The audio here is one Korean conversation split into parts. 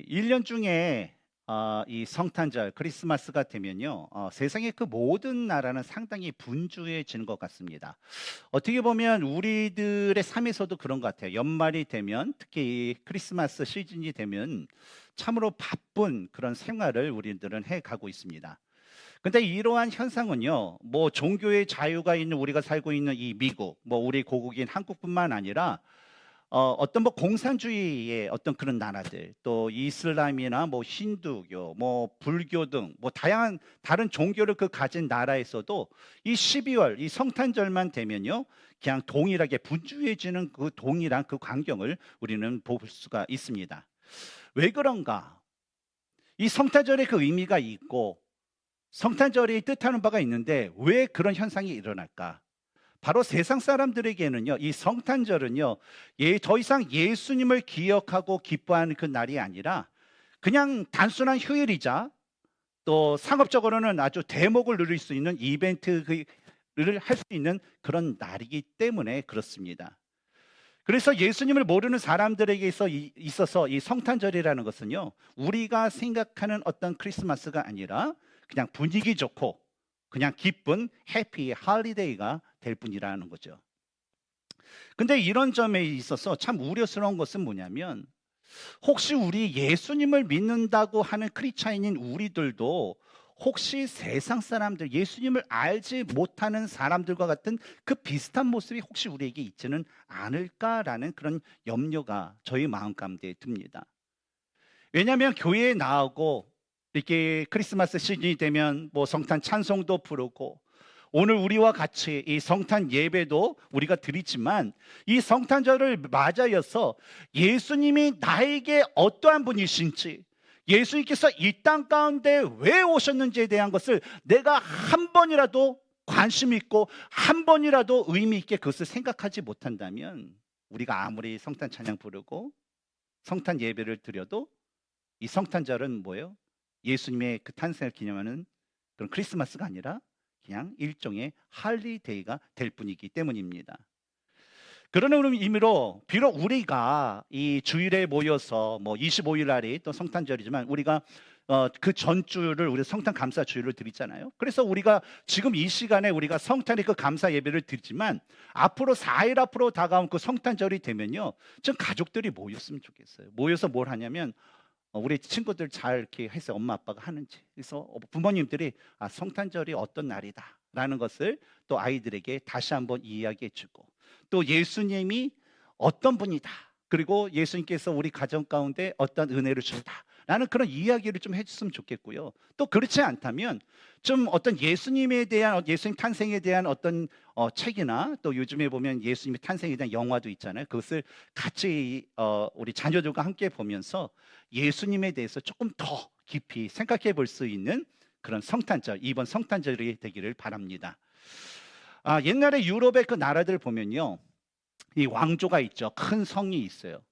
1년 중에 이 성탄절, 크리스마스가 되면요, 세상의 그 모든 나라는 상당히 분주해지는 것 같습니다. 어떻게 보면 우리들의 삶에서도 그런 것 같아요. 연말이 되면, 특히 이 크리스마스 시즌이 되면 참으로 바쁜 그런 생활을 우리들은 해가고 있습니다. 근데 이러한 현상은요, 뭐 종교의 자유가 있는 우리가 살고 있는 이 미국, 뭐 우리 고국인 한국뿐만 아니라 어떤 뭐 공산주의의 어떤 그런 나라들, 또 이슬람이나 뭐 힌두교, 뭐 불교 등 뭐 다양한 다른 종교를 그 가진 나라에서도 이 12월 이 성탄절만 되면요, 그냥 동일하게 분주해지는 그 동일한 그 광경을 우리는 볼 수가 있습니다. 왜 그런가? 이 성탄절의 그 의미가 있고 성탄절이 뜻하는 바가 있는데 왜 그런 현상이 일어날까? 바로 세상 사람들에게는요, 이 성탄절은요, 더 이상 예수님을 기억하고 기뻐하는 그 날이 아니라 그냥 단순한 휴일이자 또 상업적으로는 아주 대목을 누릴 수 있는 이벤트를 할 수 있는 그런 날이기 때문에 그렇습니다. 그래서 예수님을 모르는 사람들에게 있어서 이 성탄절이라는 것은요, 우리가 생각하는 어떤 크리스마스가 아니라 그냥 분위기 좋고 그냥 기쁜 해피 할리데이가 될 뿐이라는 거죠. 근데 이런 점에 있어서 참 우려스러운 것은 뭐냐면, 혹시 우리 예수님을 믿는다고 하는 크리스찬인 우리들도 혹시 세상 사람들, 예수님을 알지 못하는 사람들과 같은 그 비슷한 모습이 혹시 우리에게 있지는 않을까라는 그런 염려가 저희 마음 가운데 듭니다. 왜냐하면 교회에 나오고 이렇게 크리스마스 시즌이 되면 뭐 성탄 찬송도 부르고 오늘 우리와 같이 이 성탄 예배도 우리가 드리지만, 이 성탄절을 맞아여서 예수님이 나에게 어떠한 분이신지, 예수님께서 이 땅 가운데 왜 오셨는지에 대한 것을 내가 한 번이라도 관심 있고 한 번이라도 의미 있게 그것을 생각하지 못한다면, 우리가 아무리 성탄 찬양 부르고 성탄 예배를 드려도 이 성탄절은 뭐예요? 예수님의 그 탄생을 기념하는 그런 크리스마스가 아니라 그냥 일종의 할리데이가 될 뿐이기 때문입니다. 그런 의미로 비록 우리가 이 주일에 모여서 뭐 25일 날이 또 성탄절이지만, 우리가 그 전주를 우리 성탄 감사 주일로 드리잖아요. 그래서 우리가 지금 이 시간에 우리가 성탄의 그 감사 예배를 드리지만, 앞으로 4일 앞으로 다가온 그 성탄절이 되면요, 좀 가족들이 모였으면 좋겠어요. 모여서 뭘 하냐면, 우리 친구들 잘 이렇게 해서 엄마 아빠가 하는지, 그래서 부모님들이 성탄절이 어떤 날이다라는 것을 또 아이들에게 다시 한번 이야기해주고, 또 예수님이 어떤 분이다, 그리고 예수님께서 우리 가정 가운데 어떤 은혜를 준다라는 그런 이야기를 좀 해줬으면 좋겠고요. 또 그렇지 않다면 좀 어떤 예수님에 대한, 예수님 탄생에 대한 어떤 책이나, 또 요즘에 보면 예수님의 탄생에 대한 영화도 있잖아요. 그것을 같이 우리 자녀들과 함께 보면서 예수님에 대해서 조금 더 깊이 생각해 볼 수 있는 그런 성탄절, 이번 성탄절이 되기를 바랍니다. 옛날에 유럽의 그 나라들 보면요, 이 왕조가 있죠. 큰 성이 있어요.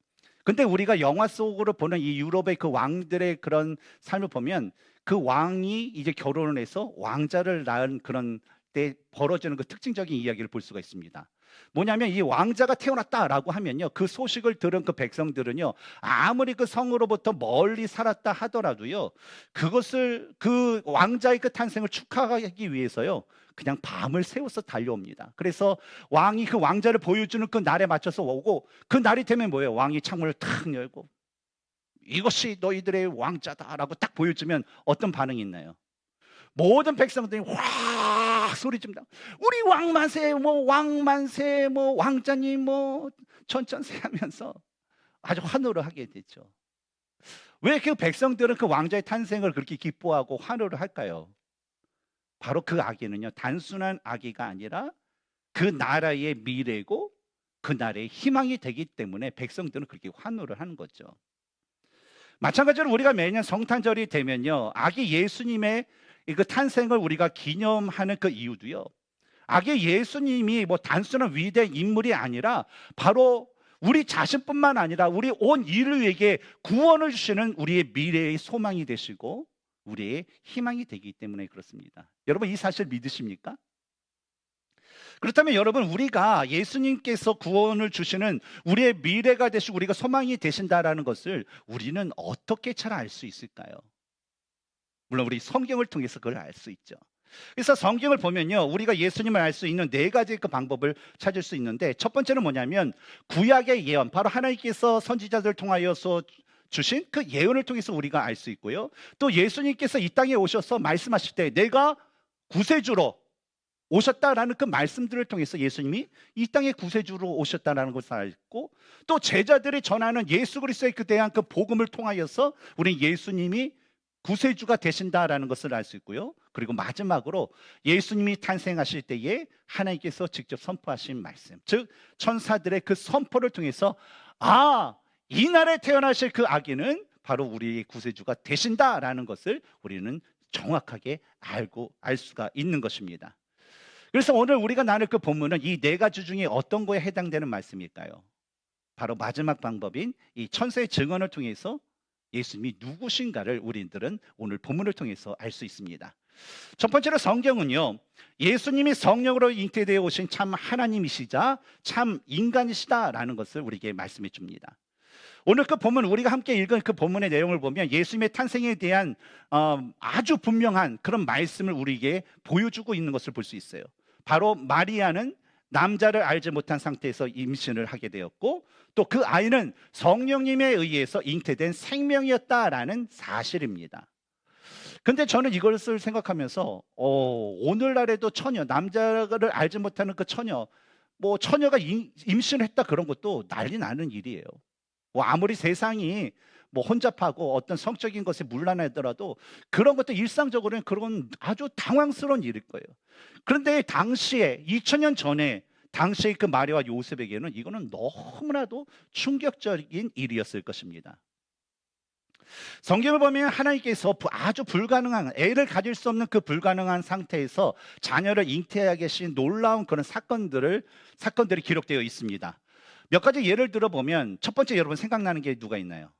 근데 우리가 영화 속으로 보는 이 유럽의 그 왕들의 그런 삶을 보면, 그 왕이 이제 결혼을 해서 왕자를 낳은 그런 때 벌어지는 그 특징적인 이야기를 볼 수가 있습니다. 뭐냐면, 이 왕자가 태어났다라고 하면요, 그 소식을 들은 그 백성들은요, 아무리 그 성으로부터 멀리 살았다 하더라도요, 그것을, 그 왕자의 그 탄생을 축하하기 위해서요, 그냥 밤을 새워서 달려옵니다. 그래서 왕이 그 왕자를 보여주는 그 날에 맞춰서 오고, 그 날이 되면 뭐예요? 왕이 창문을 탁 열고 이것이 너희들의 왕자다라고 딱 보여주면 어떤 반응이 있나요? 모든 백성들이 확 소리 지릅니다. 우리 왕 만세, 뭐 왕 만세, 뭐 왕자님 뭐 전천세 하면서 아주 환호를 하게 되죠. 왜 그 백성들은 그 왕자의 탄생을 그렇게 기뻐하고 환호를 할까요? 바로 그 아기는요, 단순한 아기가 아니라 그 나라의 미래고 그 나라의 희망이 되기 때문에 백성들은 그렇게 환호를 하는 거죠. 마찬가지로 우리가 매년 성탄절이 되면요, 아기 예수님의 그 탄생을 우리가 기념하는 그 이유도요, 아기 예수님이 뭐 단순한 위대한 인물이 아니라 바로 우리 자신뿐만 아니라 우리 온 인류에게 구원을 주시는 우리의 미래의 소망이 되시고 우리의 희망이 되기 때문에 그렇습니다. 여러분, 이 사실 믿으십니까? 그렇다면 여러분, 우리가 예수님께서 구원을 주시는 우리의 미래가 되시고 우리가 소망이 되신다라는 것을 우리는 어떻게 잘 알 수 있을까요? 물론 우리 성경을 통해서 그걸 알 수 있죠. 그래서 성경을 보면요, 우리가 예수님을 알 수 있는 네 가지 그 방법을 찾을 수 있는데, 첫 번째는 뭐냐면 구약의 예언, 바로 하나님께서 선지자들 통하여서 주신 그 예언을 통해서 우리가 알 수 있고요. 또 예수님께서 이 땅에 오셔서 말씀하실 때 내가 구세주로 오셨다라는 그 말씀들을 통해서 예수님이 이 땅에 구세주로 오셨다라는 것을 알고, 또 제자들이 전하는 예수 그리스도에 대한 그 복음을 통하여서 우리 예수님이 구세주가 되신다라는 것을 알 수 있고요. 그리고 마지막으로 예수님이 탄생하실 때에 하나님께서 직접 선포하신 말씀, 즉 천사들의 그 선포를 통해서 이날에 태어나실 그 아기는 바로 우리의 구세주가 되신다라는 것을 우리는 정확하게 알 수가 있는 것입니다. 그래서 오늘 우리가 나눌 그 본문은 이 네 가지 중에 어떤 거에 해당되는 말씀일까요? 바로 마지막 방법인 이 천사의 증언을 통해서 예수님이 누구신가를 우리들은 오늘 본문을 통해서 알 수 있습니다. 첫 번째로 성경은요, 예수님이 성령으로 잉태되어 오신 참 하나님이시자 참 인간이시다라는 것을 우리에게 말씀해 줍니다. 오늘 그 본문, 우리가 함께 읽은 그 본문의 내용을 보면 예수님의 탄생에 대한 아주 분명한 그런 말씀을 우리에게 보여주고 있는 것을 볼 수 있어요. 바로 마리아는 남자를 알지 못한 상태에서 임신을 하게 되었고, 또 그 아이는 성령님에 의해서 잉태된 생명이었다라는 사실입니다. 근데 저는 이것을 생각하면서 오늘날에도 처녀, 남자를 알지 못하는 그 처녀, 뭐 처녀가 임신을 했다, 그런 것도 난리 나는 일이에요. 뭐 아무리 세상이 뭐 혼잡하고 어떤 성적인 것에 문란하더라도 그런 것도 일상적으로는 그런 아주 당황스러운 일일 거예요. 그런데 당시에 2000년 전에 당시의 그 마리아와 요셉에게는 이거는 너무나도 충격적인 일이었을 것입니다. 성경을 보면 하나님께서 아주 불가능한, 애를 가질 수 없는 그 불가능한 상태에서 자녀를 잉태하게 하신 놀라운 그런 사건들이 기록되어 있습니다. 몇 가지 예를 들어보면, 첫 번째 여러분 생각나는 게 누가 있나요?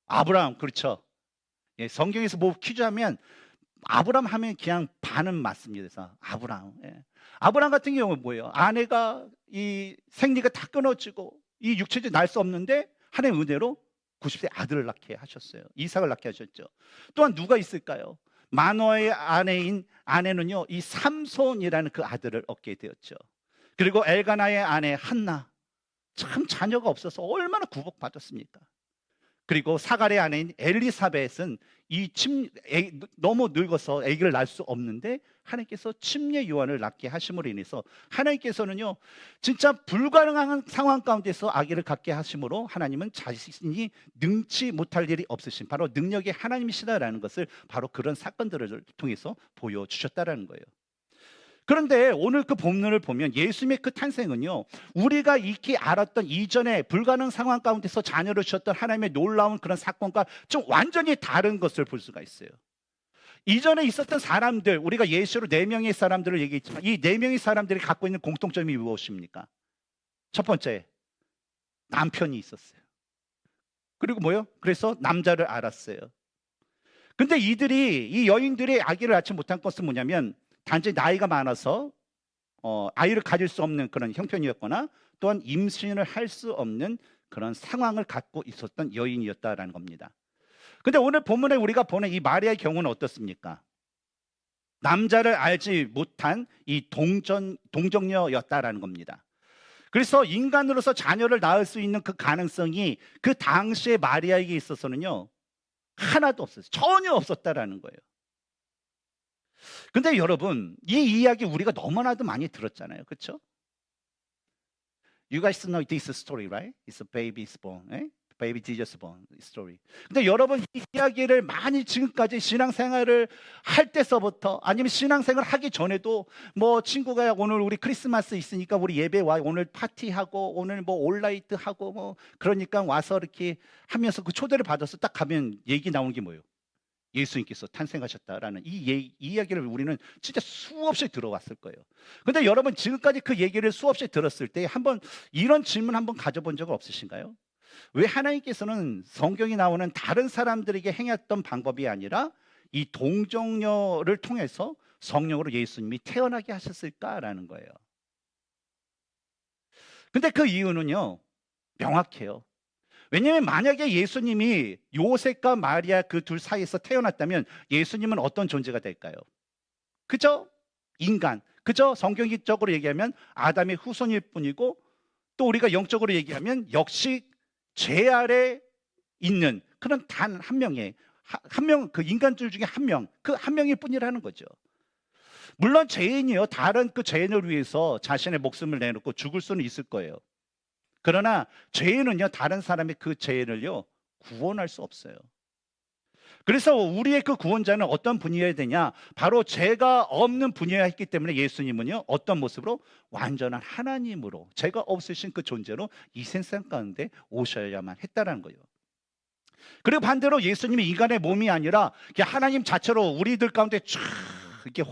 아브라함, 그렇죠. 예, 성경에서 뭐 퀴즈 하면 아브라함 하면 그냥 반은 맞습니다. 그래서 아브라함. 예. 아브라함 같은 경우는 뭐예요? 아내가 이 생리가 다 끊어지고 이 육체적으로 날 수 없는데 하나님의 은혜로 90세 아들을 낳게 하셨어요. 이삭을 낳게 하셨죠. 또한 누가 있을까요? 마노아의 아내는요, 이 삼손이라는 그 아들을 얻게 되었죠. 그리고 엘가나의 아내 한나, 참 자녀가 없어서 얼마나 구복받았습니까? 그리고 사갈의 아내인 엘리사벳은 너무 늙어서 아기를 낳을 수 없는데 하나님께서 침례 요한을 낳게 하심으로 인해서 하나님께서는요, 진짜 불가능한 상황 가운데서 아기를 갖게 하심으로 하나님은 자신이 능치 못할 일이 없으신 바로 능력의 하나님이시다라는 것을 바로 그런 사건들을 통해서 보여주셨다라는 거예요. 그런데 오늘 그 본문을 보면 예수님의 그 탄생은요, 우리가 익히 알았던 이전에 불가능 상황 가운데서 자녀를 주셨던 하나님의 놀라운 그런 사건과 좀 완전히 다른 것을 볼 수가 있어요. 이전에 있었던 사람들, 우리가 예시로 4명의 사람들을 얘기했지만 이 4명의 사람들이 갖고 있는 공통점이 무엇입니까? 첫 번째, 남편이 있었어요. 그리고 뭐요? 그래서 남자를 알았어요. 근데 이 여인들이 아기를 낳지 못한 것은 뭐냐면 단지 나이가 많아서 아이를 가질 수 없는 그런 형편이었거나 또한 임신을 할 수 없는 그런 상황을 갖고 있었던 여인이었다라는 겁니다. 근데 오늘 본문에 우리가 보는 이 마리아의 경우는 어떻습니까? 남자를 알지 못한 이 동정녀였다라는 겁니다. 그래서 인간으로서 자녀를 낳을 수 있는 그 가능성이 그 당시의 마리아에게 있어서는요, 하나도 없었어요. 전혀 없었다라는 거예요. 근데 여러분, 이 이야기 우리가 너무나도 많이 들었잖아요. 그렇죠? You guys know this story, right? It's a baby is born. 예? Baby Jesus born story. 근데 여러분, 이 이야기를 많이 지금까지 신앙생활을 할 때서부터 아니면 신앙생활 하기 전에도 뭐 친구가 오늘 우리 크리스마스 있으니까 우리 예배 와, 오늘 파티하고 오늘 뭐 온라이트 하고 뭐 그러니까 와서 이렇게 하면서 그 초대를 받아서 딱 가면 얘기 나오는 게 뭐예요? 예수님께서 탄생하셨다라는 이 이야기를 우리는 진짜 수없이 들어왔을 거예요. 근데 여러분, 지금까지 그 얘기를 수없이 들었을 때 한번 이런 질문 한번 가져본 적 없으신가요? 왜 하나님께서는 성경이 나오는 다른 사람들에게 행했던 방법이 아니라 이 동정녀를 통해서 성령으로 예수님이 태어나게 하셨을까라는 거예요. 근데 그 이유는요, 명확해요. 왜냐하면 만약에 예수님이 요셉과 마리아 그 둘 사이에서 태어났다면 예수님은 어떤 존재가 될까요? 그저 인간, 그저 성경적으로 얘기하면 아담의 후손일 뿐이고, 또 우리가 영적으로 얘기하면 역시 죄 아래 있는 그런 단 한 명의 한 명, 그 인간들 중에 한 명, 그 한 명일 뿐이라는 거죠. 물론 죄인이요, 다른 그 죄인을 위해서 자신의 목숨을 내놓고 죽을 수는 있을 거예요. 그러나 죄인은요, 다른 사람의 그 죄인을요 구원할 수 없어요. 그래서 우리의 그 구원자는 어떤 분이어야 되냐? 바로 죄가 없는 분이어야 했기 때문에 예수님은요, 어떤 모습으로? 완전한 하나님으로, 죄가 없으신 그 존재로 이 세상 가운데 오셔야만 했다라는 거예요. 그리고 반대로 예수님이 인간의 몸이 아니라 하나님 자체로 우리들 가운데 쫙 이렇게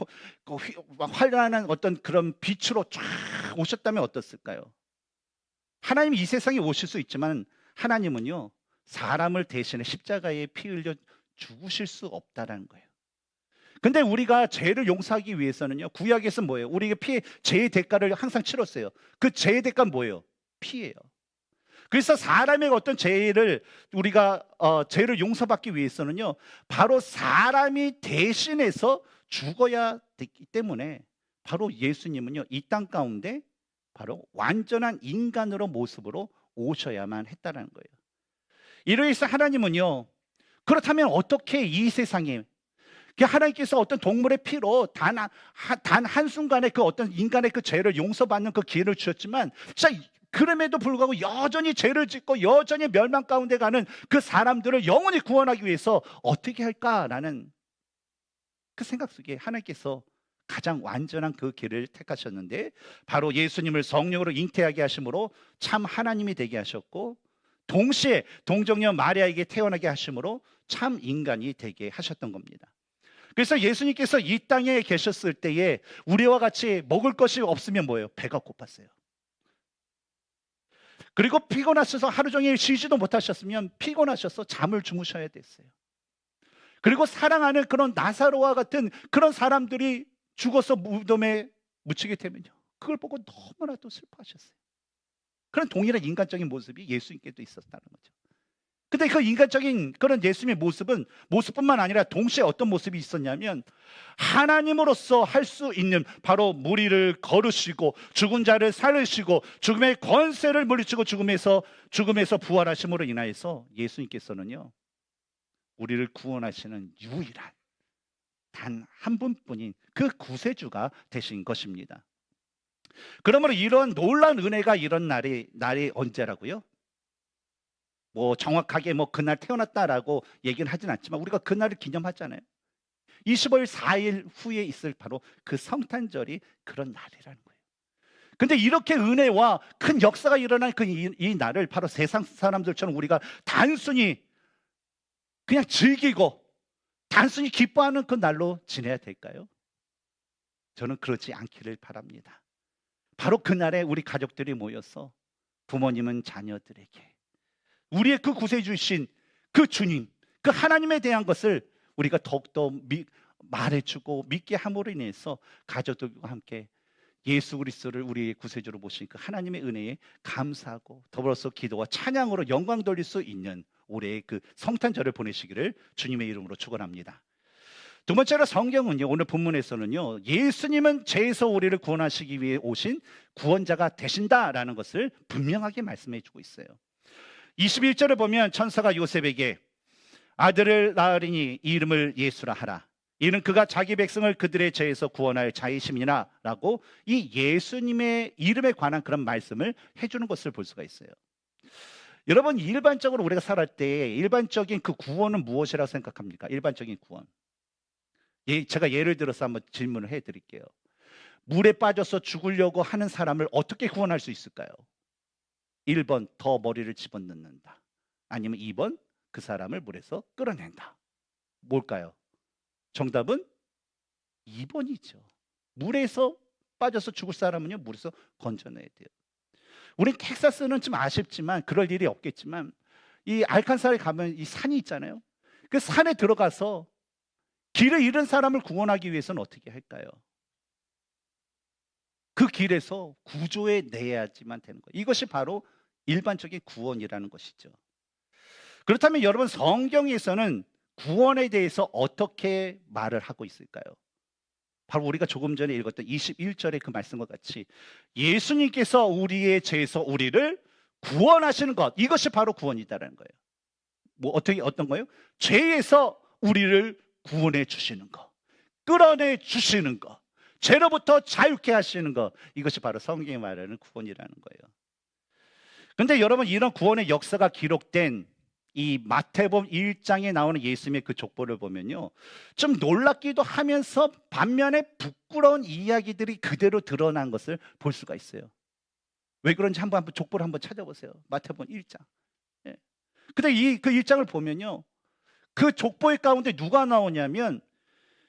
환란한 어떤 그런 빛으로 쫙 오셨다면 어떻을까요? 하나님이 이 세상에 오실 수 있지만 하나님은요, 사람을 대신해 십자가에 피 흘려 죽으실 수 없다라는 거예요. 근데 우리가 죄를 용서하기 위해서는요, 구약에서 뭐예요? 우리가 죄의 대가를 항상 치렀어요. 그 죄의 대가는 뭐예요? 피예요. 그래서 사람의 어떤 죄를 우리가 죄를 용서받기 위해서는요, 바로 사람이 대신해서 죽어야 되기 때문에 바로 예수님은요, 이 땅 가운데 바로 완전한 인간으로 모습으로 오셔야만 했다는 거예요. 이로 인해서 하나님은요, 그렇다면 어떻게 이 세상에 하나님께서 어떤 동물의 피로 단 한순간에 그 어떤 인간의 그 죄를 용서받는 그 기회를 주셨지만, 진짜 그럼에도 불구하고 여전히 죄를 짓고 여전히 멸망 가운데 가는 그 사람들을 영원히 구원하기 위해서 어떻게 할까라는 그 생각 속에 하나님께서 가장 완전한 그 길을 택하셨는데, 바로 예수님을 성령으로 잉태하게 하심으로 참 하나님이 되게 하셨고, 동시에 동정녀 마리아에게 태어나게 하심으로 참 인간이 되게 하셨던 겁니다. 그래서 예수님께서 이 땅에 계셨을 때에 우리와 같이 먹을 것이 없으면 뭐예요? 배가 고팠어요. 그리고 피곤하셔서 하루 종일 쉬지도 못하셨으면 피곤하셔서 잠을 주무셔야 됐어요. 그리고 사랑하는 그런 나사로와 같은 그런 사람들이 죽어서 무덤에 묻히게 되면요, 그걸 보고 너무나도 슬퍼하셨어요. 그런 동일한 인간적인 모습이 예수님께도 있었다는 거죠. 근데 그 인간적인 그런 예수님의 모습뿐만 아니라 동시에 어떤 모습이 있었냐면, 하나님으로서 할 수 있는 바로 무리를 거르시고 죽은 자를 살리시고 죽음의 권세를 물리치고 죽음에서 부활하심으로 인하여서 예수님께서는요, 우리를 구원하시는 유일한 단 한 분뿐인 그 구세주가 되신 것입니다. 그러므로 이런 놀라운 은혜가 이런 날이 언제라고요? 뭐 정확하게 뭐 그날 태어났다라고 얘기는 하진 않지만 우리가 그날을 기념하잖아요. 25일 4일 후에 있을 바로 그 성탄절이 그런 날이라는 거예요. 근데 이렇게 은혜와 큰 역사가 일어난 이 날을 바로 세상 사람들처럼 우리가 단순히 그냥 즐기고 단순히 기뻐하는 그 날로 지내야 될까요? 저는 그렇지 않기를 바랍니다. 바로 그날에 우리 가족들이 모여서 부모님은 자녀들에게 우리의 그 구세주신 그 주님, 그 하나님에 대한 것을 우리가 더욱더 말해주고 믿게 함으로 인해서 가족들과 함께 예수 그리스도를 우리의 구세주로 모신 그 하나님의 은혜에 감사하고 더불어서 기도와 찬양으로 영광 돌릴 수 있는 올해의 그 성탄절을 보내시기를 주님의 이름으로 축원합니다. 두 번째로 성경은요, 오늘 본문에서는요, 예수님은 죄에서 우리를 구원하시기 위해 오신 구원자가 되신다라는 것을 분명하게 말씀해 주고 있어요. 21절을 보면 천사가 요셉에게 아들을 낳으리니 이름을 예수라 하라. 이는 그가 자기 백성을 그들의 죄에서 구원할 자이심이나 라고 이 예수님의 이름에 관한 그런 말씀을 해주는 것을 볼 수가 있어요. 여러분, 일반적으로 우리가 살아갈 때 일반적인 그 구원은 무엇이라고 생각합니까? 일반적인 구원. 제가 예를 들어서 한번 질문을 해드릴게요. 물에 빠져서 죽으려고 하는 사람을 어떻게 구원할 수 있을까요? 1번 더 머리를 집어넣는다. 아니면 2번 그 사람을 물에서 끌어낸다. 뭘까요? 정답은 2번이죠. 물에서 빠져서 죽을 사람은요, 물에서 건져내야 돼요. 우린 텍사스는 좀 아쉽지만 그럴 일이 없겠지만 이 알칸사에 가면 이 산이 있잖아요. 그 산에 들어가서 길을 잃은 사람을 구원하기 위해서는 어떻게 할까요? 그 길에서 구조해 내야지만 되는 거예요. 이것이 바로 일반적인 구원이라는 것이죠. 그렇다면 여러분, 성경에서는 구원에 대해서 어떻게 말을 하고 있을까요? 바로 우리가 조금 전에 읽었던 21절의 그 말씀과 같이 예수님께서 우리의 죄에서 우리를 구원하시는 것, 이것이 바로 구원이다라는 거예요. 어떤 거예요? 죄에서 우리를 구원해 주시는 것, 끌어내 주시는 것, 죄로부터 자유케 하시는 것, 이것이 바로 성경이 말하는 구원이라는 거예요. 근데 여러분, 이런 구원의 역사가 기록된 이 마태복음 1장에 나오는 예수님의 그 족보를 보면요, 좀 놀랍기도 하면서 반면에 부끄러운 이야기들이 그대로 드러난 것을 볼 수가 있어요. 왜 그런지 한번 족보를 한번 찾아보세요. 마태복음 1장. 예. 근데 그 1장을 보면요, 그 족보의 가운데 누가 나오냐면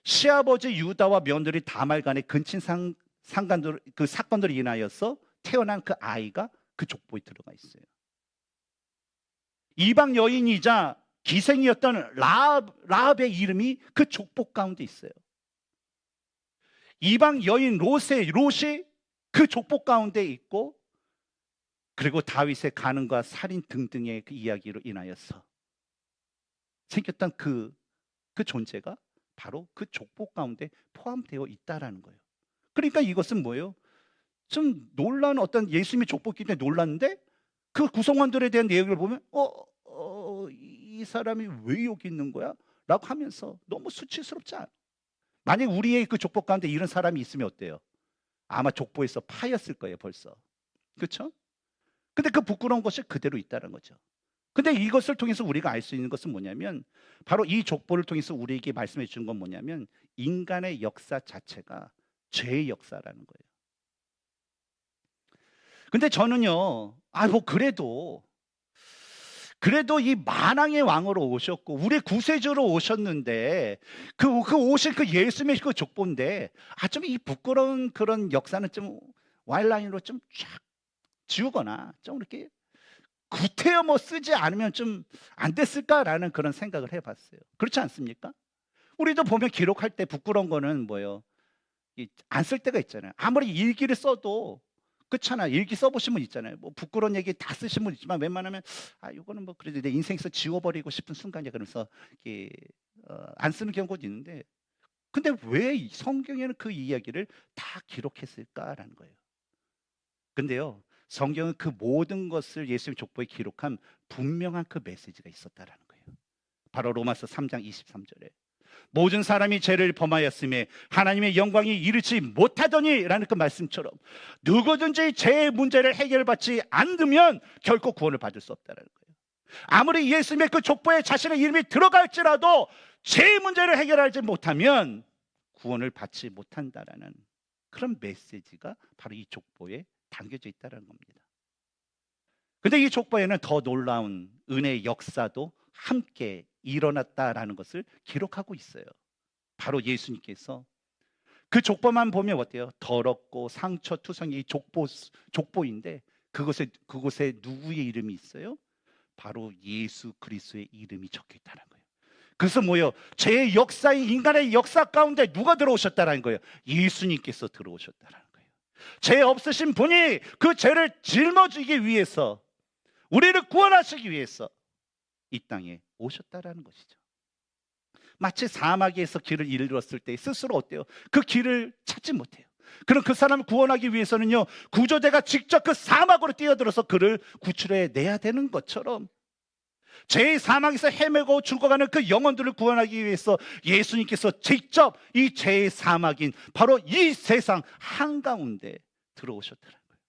시아버지 유다와 며느리 다말 간의 근친 상간들, 그 사건들로 인하여서 태어난 그 아이가 그 족보에 들어가 있어요. 이방 여인이자 기생이었던 라합의 이름이 그 족보 가운데 있어요. 이방 여인 롯이 그 족보 가운데 있고, 그리고 다윗의 간음과 살인 등등의 그 이야기로 인하여서 생겼던 그 존재가 바로 그 족보 가운데 포함되어 있다라는 거예요. 그러니까 이것은 뭐예요? 좀 놀라운 어떤 예수님의 족보기 때문에 놀랐는데, 그 구성원들에 대한 내용을 보면 이 사람이 왜 여기 있는 거야? 라고 하면서 너무 수치스럽지 않아? 만약 우리의 그 족보 가운데 이런 사람이 있으면 어때요? 아마 족보에서 파였을 거예요, 벌써. 그렇죠? 근데 그 부끄러운 것이 그대로 있다는 거죠. 근데 이것을 통해서 우리가 알 수 있는 것은 뭐냐면, 바로 이 족보를 통해서 우리에게 말씀해 주는 건 뭐냐면, 인간의 역사 자체가 죄의 역사라는 거예요. 근데 저는요, 그래도 이 만왕의 왕으로 오셨고 우리 구세주로 오셨는데, 그 오신 그 예수님의 그 족보인데, 좀 이 부끄러운 그런 역사는 좀 와일라인으로 좀 쫙 지우거나 좀 이렇게 구태여 쓰지 않으면 좀 안 됐을까라는 그런 생각을 해봤어요. 그렇지 않습니까? 우리도 보면 기록할 때 부끄러운 거는 뭐예요? 안 쓸 때가 있잖아요. 아무리 일기를 써도, 그렇잖아. 일기 써보신 분 있잖아요. 뭐 부끄러운 얘기 다 쓰신 분 있지만 웬만하면 이거는 뭐 그래도 내 인생에서 지워버리고 싶은 순간이야, 그러면서 이렇게 안 쓰는 경우도 있는데, 근데 왜 성경에는 그 이야기를 다 기록했을까라는 거예요. 근데요, 성경은 그 모든 것을 예수님 족보에 기록한 분명한 그 메시지가 있었다라는 거예요. 바로 로마서 3장 23절에 모든 사람이 죄를 범하였음에 하나님의 영광이 이르지 못하더니 라는 그 말씀처럼, 누구든지 죄의 문제를 해결받지 않으면 결코 구원을 받을 수 없다는 거예요. 아무리 예수님의 그 족보에 자신의 이름이 들어갈지라도 죄의 문제를 해결하지 못하면 구원을 받지 못한다라는 그런 메시지가 바로 이 족보에 담겨져 있다는 겁니다. 근데 이 족보에는 더 놀라운 은혜의 역사도 함께 일어났다라는 것을 기록하고 있어요. 바로 예수님께서 그 족보만 보면 어때요? 더럽고 상처투성이 족보인데, 그곳에 누구의 이름이 있어요? 바로 예수 그리스도의 이름이 적혀 있다는 거예요. 그래서 뭐예요? 제 역사의, 인간의 역사 가운데 누가 들어오셨다는 거예요? 예수님께서 들어오셨다는 거예요. 죄 없으신 분이 그 죄를 짊어지기 위해서, 우리를 구원하시기 위해서 이 땅에 오셨다라는 것이죠. 마치 사막에서 길을 잃었을 때 스스로 어때요? 그 길을 찾지 못해요. 그럼 그 사람을 구원하기 위해서는요, 구조대가 직접 그 사막으로 뛰어들어서 그를 구출해 내야 되는 것처럼, 죄의 사막에서 헤매고 죽어가는 그 영혼들을 구원하기 위해서 예수님께서 직접 이 죄의 사막인 바로 이 세상 한가운데 들어오셨다는 거예요.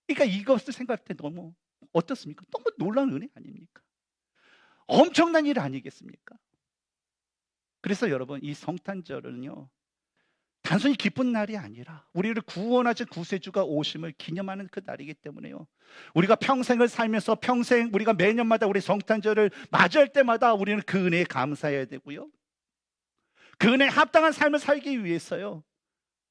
그러니까 이것을 생각할 때 너무 어떻습니까? 너무 놀라운 은혜 아닙니까? 엄청난 일 아니겠습니까? 그래서 여러분, 이 성탄절은요, 단순히 기쁜 날이 아니라 우리를 구원하신 구세주가 오심을 기념하는 그 날이기 때문에요, 우리가 평생을 살면서 평생 우리가 매년마다 우리 성탄절을 맞이할 때마다 우리는 그 은혜에 감사해야 되고요, 그 은혜에 합당한 삶을 살기 위해서요,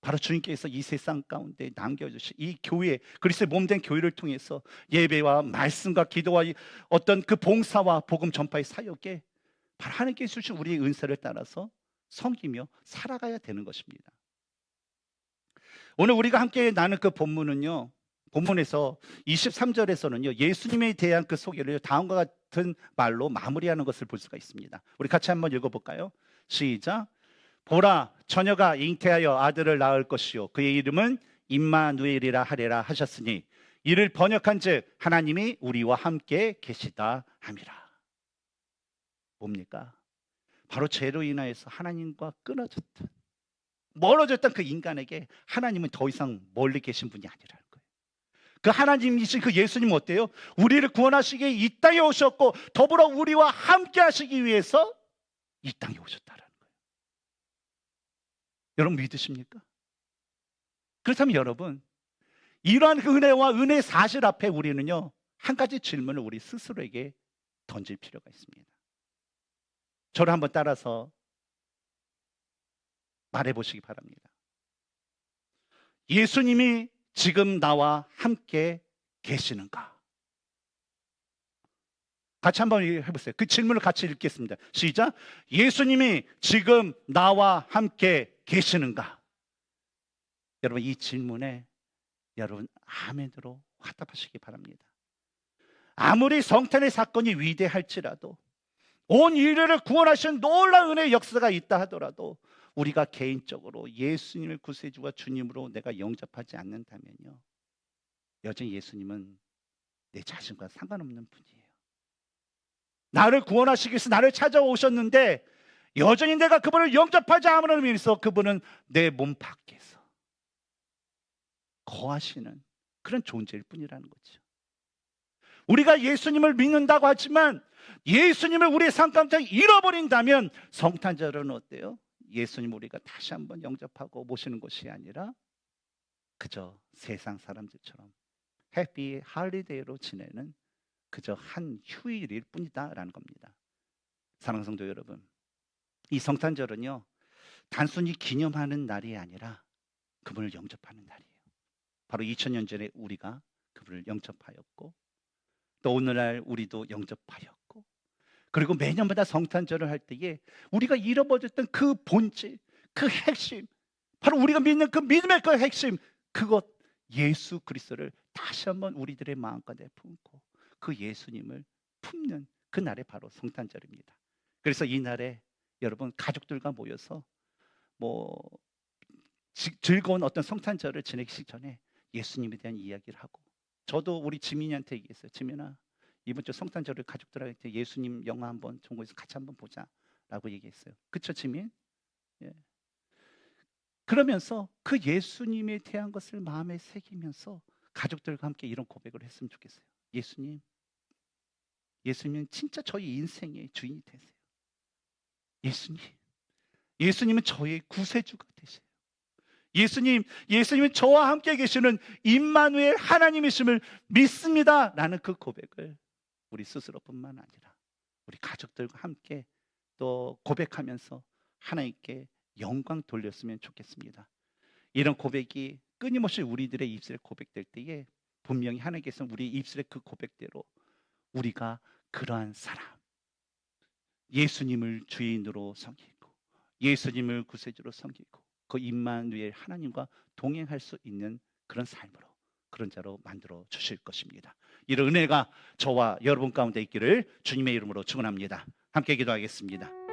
바로 주님께서 이 세상 가운데 남겨주신 이 교회, 그리스도의 몸된 교회를 통해서 예배와 말씀과 기도와 어떤 그 봉사와 복음 전파의 사역에 바로 하나님께서 주신 우리의 은사를 따라서 섬기며 살아가야 되는 것입니다. 오늘 우리가 함께 나눈 그 본문은요, 본문에서 23절에서는요, 예수님에 대한 그 소개를 다음과 같은 말로 마무리하는 것을 볼 수가 있습니다. 우리 같이 한번 읽어볼까요? 시작. 보라, 처녀가 잉태하여 아들을 낳을 것이요 그의 이름은 임마누엘이라 하리라 하셨으니 이를 번역한즉 하나님이 우리와 함께 계시다 함이라. 뭡니까? 바로 죄로 인하여서 하나님과 끊어졌던, 멀어졌던 그 인간에게 하나님은 더 이상 멀리 계신 분이 아니라는 거예요. 그 하나님이신 그 예수님은 어때요? 우리를 구원하시기 이 땅에 오셨고 더불어 우리와 함께 하시기 위해서 이 땅에 오셨다라는 거예요. 여러분 믿으십니까? 그렇다면 여러분, 이러한 그 은혜와 은혜의 사실 앞에 우리는요, 한 가지 질문을 우리 스스로에게 던질 필요가 있습니다. 저를 한번 따라서 말해보시기 바랍니다. 예수님이 지금 나와 함께 계시는가? 같이 한번 해보세요. 그 질문을 같이 읽겠습니다. 시작. 예수님이 지금 나와 함께 계시는가? 여러분, 이 질문에 여러분 아멘으로 화답하시기 바랍니다. 아무리 성탄의 사건이 위대할지라도, 온 인류를 구원하신 놀라운 은혜의 역사가 있다 하더라도 우리가 개인적으로 예수님을 구세주와 주님으로 내가 영접하지 않는다면요, 여전히 예수님은 내 자신과 상관없는 분이에요. 나를 구원하시기 위해서 나를 찾아오셨는데 여전히 내가 그분을 영접하지 않음으로 인해서 그분은 내 몸 밖에서 거하시는 그런 존재일 뿐이라는 거죠. 우리가 예수님을 믿는다고 하지만 예수님을 우리의 삶 가운데 잃어버린다면 성탄절은 어때요? 예수님 우리가 다시 한번 영접하고 모시는 것이 아니라 그저 세상 사람들처럼 해피 할리데이로 지내는 그저 한 휴일일 뿐이다라는 겁니다. 사랑하는 성도 여러분, 이 성탄절은요, 단순히 기념하는 날이 아니라 그분을 영접하는 날이에요. 바로 2000년 전에 우리가 그분을 영접하였고, 또 오늘날 우리도 영접하였고, 그리고 매년마다 성탄절을 할 때에 우리가 잃어버렸던 그 본질, 그 핵심, 바로 우리가 믿는 그 믿음의 그 핵심, 그것 예수 그리스도를 다시 한번 우리들의 마음가운데 품고 그 예수님을 품는 그 날이 바로 성탄절입니다. 그래서 이 날에 여러분 가족들과 모여서 즐거운 어떤 성탄절을 지내기 전에 예수님에 대한 이야기를 하고, 저도 우리 지민이한테 얘기했어요. 지민아, 이번 주 성탄절을 가족들한테 예수님 영화 한번 종고에서 같이 한번 보자라고 얘기했어요. 그쵸, 지민? 예. 그러면서 그 예수님에 대한 것을 마음에 새기면서 가족들과 함께 이런 고백을 했으면 좋겠어요. 예수님은 진짜 저희 인생의 주인이 되세요. 예수님은 저의 구세주가 되세요. 예수님은 저와 함께 계시는 임마누엘 하나님이심을 믿습니다 라는 그 고백을 우리 스스로뿐만 아니라 우리 가족들과 함께 또 고백하면서 하나님께 영광 돌렸으면 좋겠습니다. 이런 고백이 끊임없이 우리들의 입술에 고백될 때에 분명히 하나님께서 우리 입술의 그 고백대로 우리가 그러한 사람, 예수님을 주인으로 섬기고 예수님을 구세주로 섬기고 그 임마누엘 하나님과 동행할 수 있는 그런 삶으로, 그런 자로 만들어 주실 것입니다. 이런 은혜가 저와 여러분 가운데 있기를 주님의 이름으로 축원합니다. 함께 기도하겠습니다.